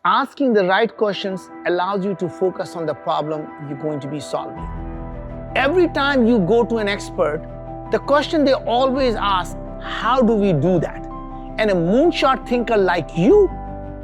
Asking the right questions allows you to focus on the problem you're going to be solving. Every time you go to an expert, the question they always ask, how do we do that? And a moonshot thinker like you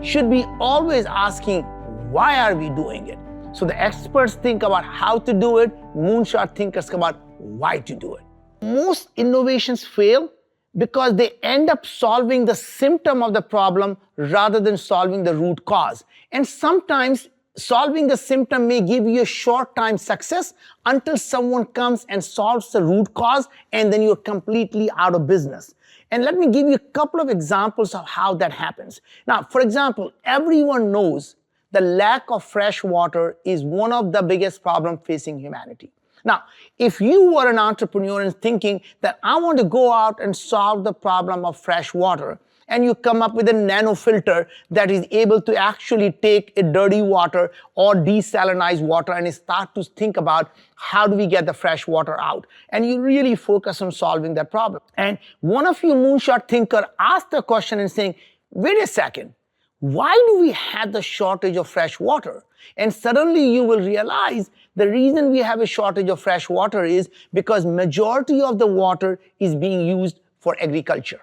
should be always asking, why are we doing it? So the experts think about how to do it, moonshot thinkers think about why to do it. Most innovations fail because they end up solving the symptom of the problem rather than solving the root cause. And sometimes solving the symptom may give you a short-time success until someone comes and solves the root cause, and then you're completely out of business. And let me give you a couple of examples of how that happens. Now, for example, everyone knows the lack of fresh water is one of the biggest problems facing humanity. Now, if you were an entrepreneur and thinking that I want to go out and solve the problem of fresh water, and you come up with a nano filter that is able to actually take a dirty water or desalinized water and start to think about how do we get the fresh water out, and you really focus on solving that problem. And one of you moonshot thinker asked the question and saying, wait a second, why do we have the shortage of fresh water? And suddenly you will realize the reason we have a shortage of fresh water is because majority of the water is being used for agriculture.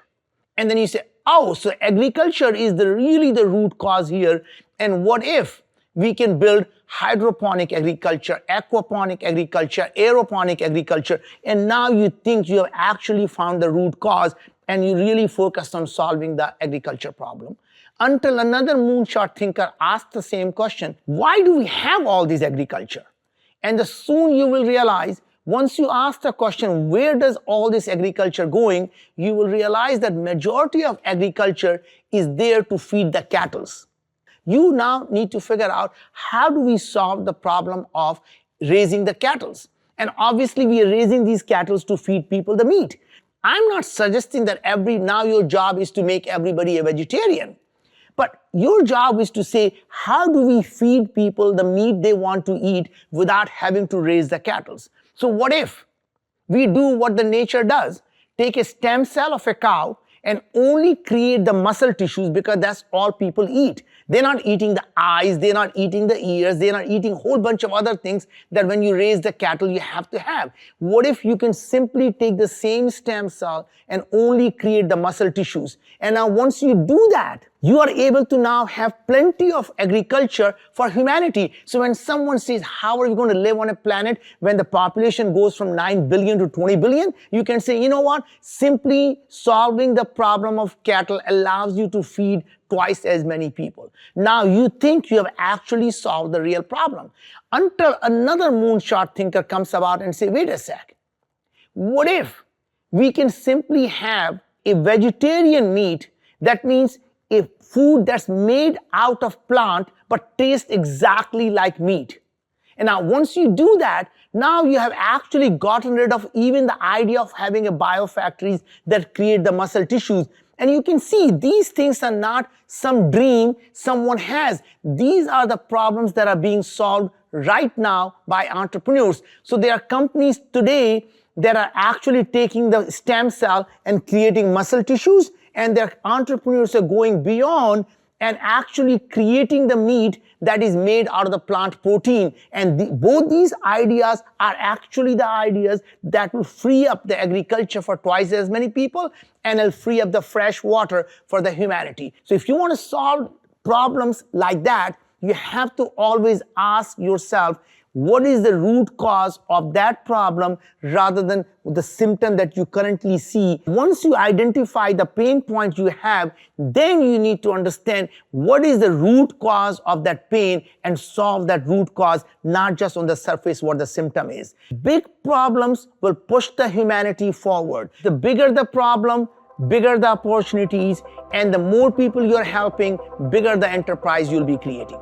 And then you say, oh, so agriculture is really the root cause here. And what if we can build hydroponic agriculture, aquaponic agriculture, aeroponic agriculture, and now you think you have actually found the root cause and you really focused on solving the agriculture problem. Until another moonshot thinker asked the same question, why do we have all this agriculture? And soon you will realize, once you ask the question, where does all this agriculture going, you will realize that majority of agriculture is there to feed the cattle. You now need to figure out how do we solve the problem of raising the cattle. And obviously we are raising these cattle to feed people the meat. I'm not suggesting that now your job is to make everybody a vegetarian. But your job is to say, how do we feed people the meat they want to eat without having to raise the cattle? So what if we do what the nature does, take a stem cell of a cow and only create the muscle tissues, because that's all people eat. They're not eating the eyes, they're not eating the ears, they're not eating a whole bunch of other things that when you raise the cattle you have to have. What if you can simply take the same stem cell and only create the muscle tissues? And now once you do that, you are able to now have plenty of agriculture for humanity. So when someone says, how are we going to live on a planet when the population goes from 9 billion to 20 billion? You can say, you know what? Simply solving the problem of cattle allows you to feed twice as many people. Now you think you have actually solved the real problem. Until another moonshot thinker comes about and say, wait a sec. What if we can simply have a vegetarian meat? That means a food that's made out of plant but tastes exactly like meat. And now once you do that, now you have actually gotten rid of even the idea of having a biofactories that create the muscle tissues. And you can see these things are not some dream someone has. These are the problems that are being solved right now by entrepreneurs. So there are companies today that are actually taking the stem cell and creating muscle tissues, and their entrepreneurs are going beyond and actually creating the meat that is made out of the plant protein. And both these ideas are actually the ideas that will free up the agriculture for twice as many people, and will free up the fresh water for the humanity. So if you want to solve problems like that, you have to always ask yourself, what is the root cause of that problem rather than the symptom that you currently see? Once you identify the pain point you have, then you need to understand what is the root cause of that pain and solve that root cause, not just on the surface what the symptom is. Big problems will push the humanity forward. The bigger the problem, bigger the opportunities, and the more people you're helping, bigger the enterprise you'll be creating.